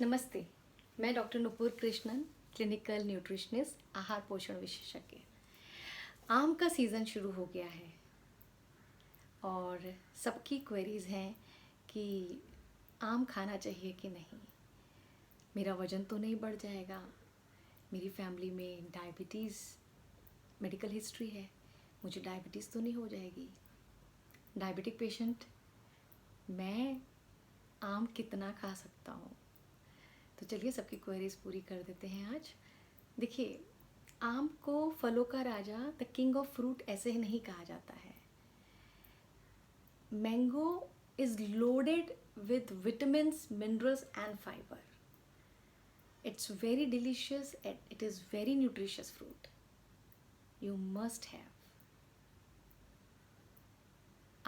नमस्ते। मैं doctor Nupur Krishnan, clinical nutritionist, आहार पोषण विशेषज्ञ। आम का सीज़न शुरू हो गया है और सबकी क्वेरीज हैं कि आम खाना चाहिए कि नहीं। मेरा वज़न तो नहीं बढ़ जाएगा, मेरी फैमिली में डायबिटीज़ मेडिकल हिस्ट्री है, मुझे डायबिटीज़ तो नहीं हो जाएगी। डायबिटिक पेशेंट, मैं आम कितना खा सकता हूँ? तो चलिए सबकी क्वेरीज पूरी कर देते हैं आज। देखिए, आम को फलों का राजा, द किंग ऑफ फ्रूट ऐसे ही नहीं कहा जाता है। Mango is loaded with vitamins, minerals and fibre. It's very delicious and it is very nutritious fruit. You must have.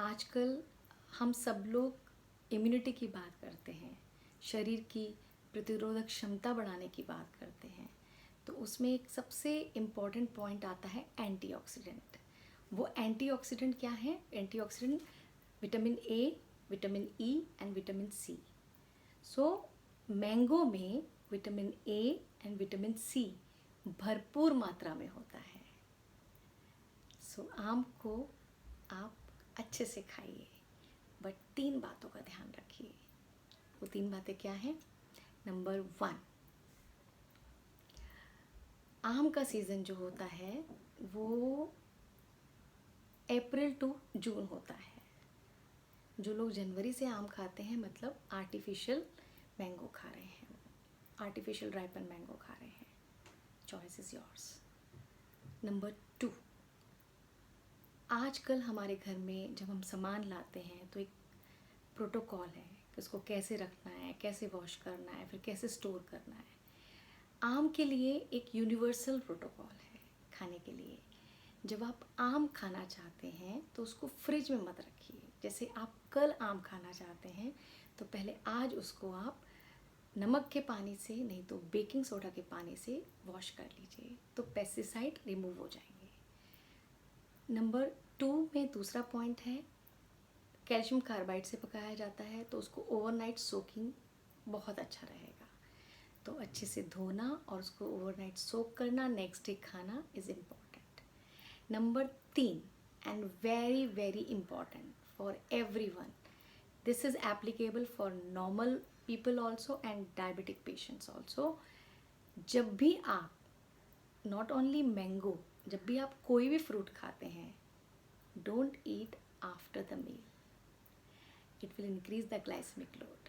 आजकल हम सब लोग इम्यूनिटी की बात करते हैं, शरीर की प्रतिरोधक क्षमता बढ़ाने की बात करते हैं, तो उसमें एक सबसे इम्पॉर्टेंट पॉइंट आता है एंटीऑक्सीडेंट। वो एंटीऑक्सीडेंट क्या है? Antioxidant vitamin A, vitamin E and vitamin C. So mango में vitamin A and vitamin C भरपूर मात्रा में होता है। सो आम को आप अच्छे से खाइए, बट 3 बातों का ध्यान रखिए। वो 3 बातें क्या हैं? नंबर 1, आम का सीज़न जो होता है वो अप्रैल टू जून होता है। जो लोग जनवरी से आम खाते हैं मतलब आर्टिफिशियल मैंगो खा रहे हैं, आर्टिफिशियल राइपन मैंगो खा रहे हैं। Choice is yours. नंबर 2, आजकल हमारे घर में जब हम सामान लाते हैं तो एक प्रोटोकॉल है कि उसको कैसे रखना है, कैसे वॉश करना है, फिर कैसे स्टोर करना है। आम के लिए एक यूनिवर्सल प्रोटोकॉल है खाने के लिए। जब आप आम खाना चाहते हैं तो उसको फ्रिज में मत रखिए। जैसे आप कल आम खाना चाहते हैं तो पहले आज उसको आप नमक के पानी से, नहीं तो बेकिंग सोडा के पानी से वॉश कर लीजिए, तो पेस्टिसाइड रिमूव हो जाएंगे। नंबर 2 में दूसरा पॉइंट है, कैल्शियम कार्बाइड से पकाया जाता है तो उसको ओवरनाइट सोकिंग बहुत अच्छा रहेगा। तो अच्छे से धोना और उसको ओवरनाइट सोक करना, नेक्स्ट डे खाना is important. Number 3 and very very important for everyone, this is applicable for normal people also and diabetic patients also. जब भी आप, नॉट ओनली मैंगो, जब भी आप कोई भी फ्रूट खाते हैं, don't eat after the meal, it will increase the glycemic load.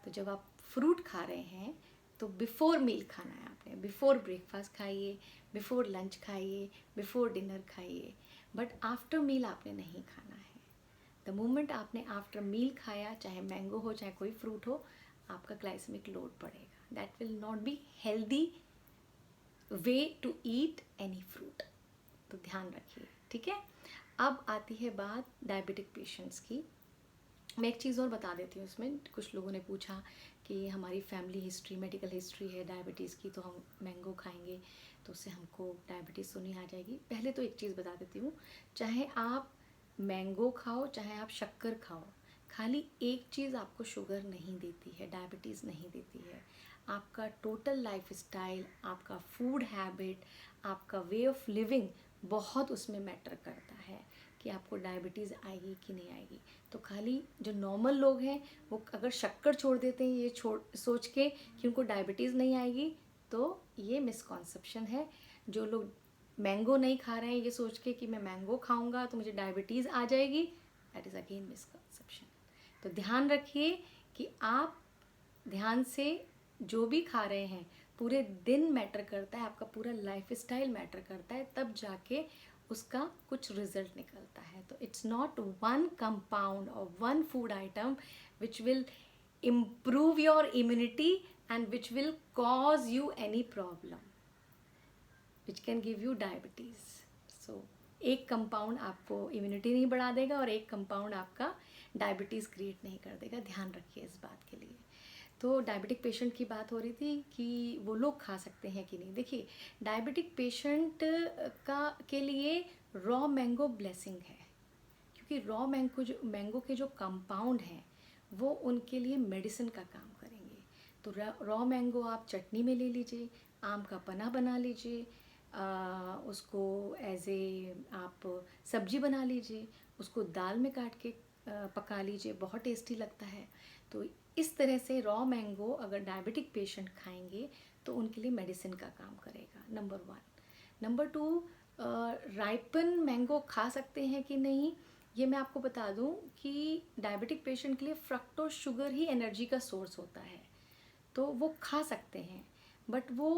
तो जब आप फ्रूट खा रहे हैं तो बिफोर मील खाना है आपने, बिफोर ब्रेकफास्ट खाइए, बिफोर लंच खाइए, बिफोर डिनर खाइए, बट आफ्टर मील आपने नहीं खाना है। द मोमेंट आपने आफ्टर मील खाया, चाहे मैंगो हो चाहे कोई फ्रूट हो, आपका ग्लाइसेमिक लोड बढ़ेगा। That will not be healthy way to eat any fruit. तो ध्यान रखिए, ठीक है। अब आती है बात डायबिटिक पेशेंट्स की। मैं एक चीज़ और बता देती हूँ इसमें। कुछ लोगों ने पूछा कि हमारी फैमिली हिस्ट्री, मेडिकल हिस्ट्री है डायबिटीज़ की, तो हम मैंगो खाएंगे तो उससे हमको डायबिटीज़ तो नहीं आ जाएगी। पहले तो एक चीज़ बता देती हूँ, चाहे आप मैंगो खाओ चाहे आप शक्कर खाओ, खाली एक चीज़ आपको शुगर नहीं देती है, डायबिटीज़ नहीं देती है। आपका टोटल लाइफ स्टाइल, आपका फूड हैबिट, आपका वे ऑफ लिविंग बहुत उसमें मैटर करता है कि आपको डायबिटीज़ आएगी कि नहीं आएगी। तो खाली जो नॉर्मल लोग हैं वो अगर शक्कर छोड़ देते हैं ये सोच के कि उनको डायबिटीज़ नहीं आएगी, तो ये मिसकॉन्सेप्शन है। जो लोग मैंगो नहीं खा रहे हैं ये सोच के कि मैं मैंगो खाऊंगा तो मुझे डायबिटीज़ आ जाएगी, दैट इज़ अगेन मिसकॉन्सेप्शन। तो ध्यान रखिए कि आप ध्यान से जो भी खा रहे हैं, पूरे दिन मैटर करता है, आपका पूरा लाइफ स्टाइल मैटर करता है, तब जाके उसका कुछ रिजल्ट निकलता है। तो इट्स नॉट वन कंपाउंड और one food item which will improve your immunity and which will cause you any problem which can give you diabetes. So एक कंपाउंड आपको इम्यूनिटी नहीं बढ़ा देगा और एक कंपाउंड आपका डायबिटीज़ क्रिएट नहीं कर देगा। ध्यान रखिए इस बात के लिए। तो डायबिटिक पेशेंट की बात हो रही थी कि वो लोग खा सकते हैं कि नहीं। देखिए, डायबिटिक पेशेंट के लिए रॉ मैंगो ब्लेसिंग है, क्योंकि रॉ मैंगो के जो कंपाउंड हैं वो उनके लिए मेडिसिन का काम करेंगे। तो रॉ मैंगो आप चटनी में ले लीजिए, आम का पन्ना बना लीजिए, उसको एज ए आप सब्जी बना लीजिए, उसको दाल में काट के पका लीजिए, बहुत टेस्टी लगता है। तो इस तरह से रॉ मैंगो अगर डायबिटिक पेशेंट खाएंगे तो उनके लिए मेडिसिन का काम करेगा, नंबर 1। नंबर 2, राइपन मैंगो खा सकते हैं कि नहीं, ये मैं आपको बता दूं कि डायबिटिक पेशेंट के लिए फ्रक्टोज शुगर ही एनर्जी का सोर्स होता है, तो वो खा सकते हैं, बट वो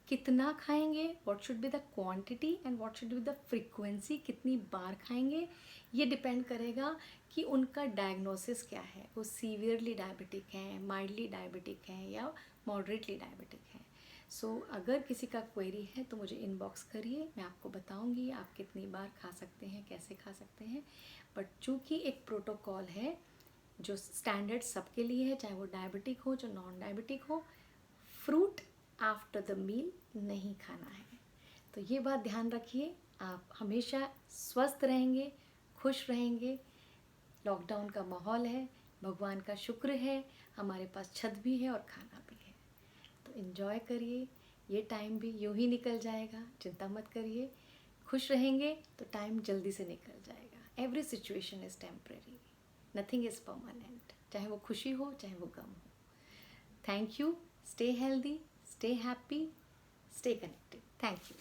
कितना खाएंगे, what should be the quantity and what should be the frequency, कितनी बार खाएंगे, ये डिपेंड करेगा कि उनका डायग्नोसिस क्या है, वो सीवियरली डायबिटिक हैं, माइल्डली डायबिटिक हैं या मॉडरेटली डायबिटिक हैं। सो अगर किसी का क्वेरी है तो मुझे इनबॉक्स करिए, मैं आपको बताऊंगी आप कितनी बार खा सकते हैं, कैसे खा सकते हैं। बट चूँकि एक प्रोटोकॉल है जो स्टैंडर्ड सबके लिए है, चाहे वो डायबिटिक हो, जो नॉन डायबिटिक हो, फ्रूट आफ्टर द मील नहीं खाना है। तो ये बात ध्यान रखिए, आप हमेशा स्वस्थ रहेंगे, खुश रहेंगे। लॉकडाउन का माहौल है, भगवान का शुक्र है, हमारे पास छत भी है और खाना भी है, तो इन्जॉय करिए। ये टाइम भी यूं ही निकल जाएगा, चिंता मत करिए। खुश रहेंगे तो टाइम जल्दी से निकल जाएगा। Every situation is temporary, nothing is permanent, चाहे वो खुशी हो चाहे वो गम हो। Thank you, stay healthy, stay happy, stay connected. Thank you.